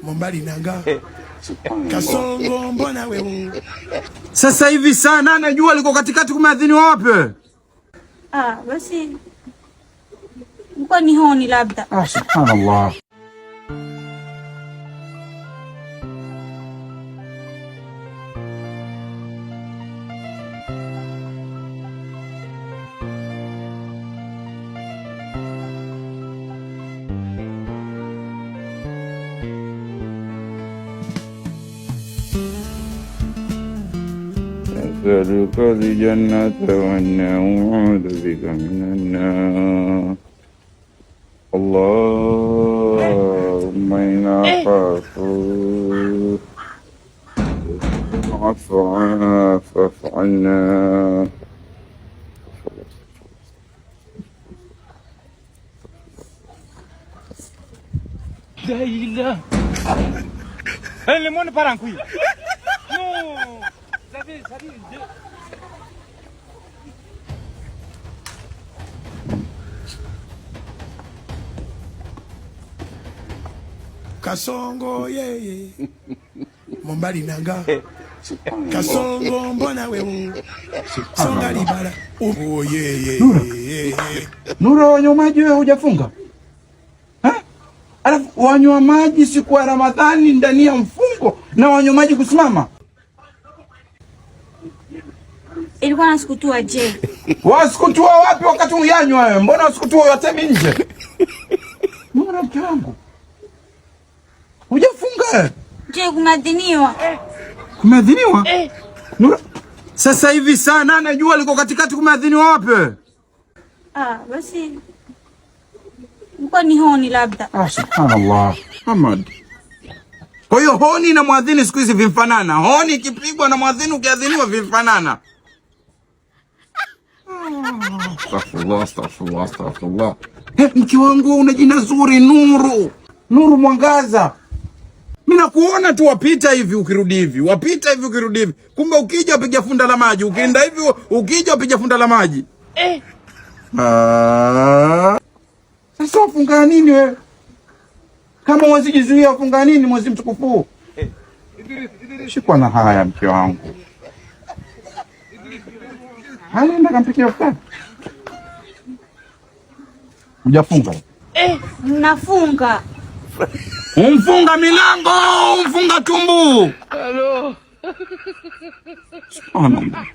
Mombali nanga Kasongo mbona wewe. Sasa hivi sana najua liko katikati kumeadhini wapi? Basi mko ni honi labda. Subhanallah. أسألك الجنة والنعوذ بك من النار اللهم إنا خافوك عفوا فاعف عنا لا إله إلا الله parankui Kasongo yeye Mombali nanga Kasongo mbona wewe. Songa libala yeye. Nuru, wanywa maji wewe hujafunga? Alafu wanywa maji siku ya Ramadhani ndani ya mfungo na wanywa maji kusimama. Ilikuwa nasikutua je? Wasikutua wapi wakati uyanywa wewe? Mbona wasikutua yote nje? Mbona mke wangu? Hujafunga? Je, kumeadhiniwa? Kumeadhiniwa? Nuru, sasa hivi sana najua liko katikati kumeadhiniwa wapi? Basi mko ni honi labda. Subhanallah. Ahmad. Kwa hiyo honi na muadhini siku hizi vimfanana. Honi ikipigwa na muadhini ukiadhiniwa vimfanana. Astaghfirullah. Mke wangu una jina zuri, Nuru. Nuru mwangaza. Mimi nakuona tu wapita hivi ukirudi hivi. Wapita hivi ukirudi hivi. Kumbe ukija upiga funda la maji. Ukienda hivi ukija upiga funda la maji. Sasa wafunga nini wewe? Kama mwezi jizuia wafunga nini mwezi mtukufu? Shikwa na haya mke wangu. Nenda kampikia futa. Hujafunga? Nafunga. Umfunga milango, umfunga tumbu. Hello. Subhanallah.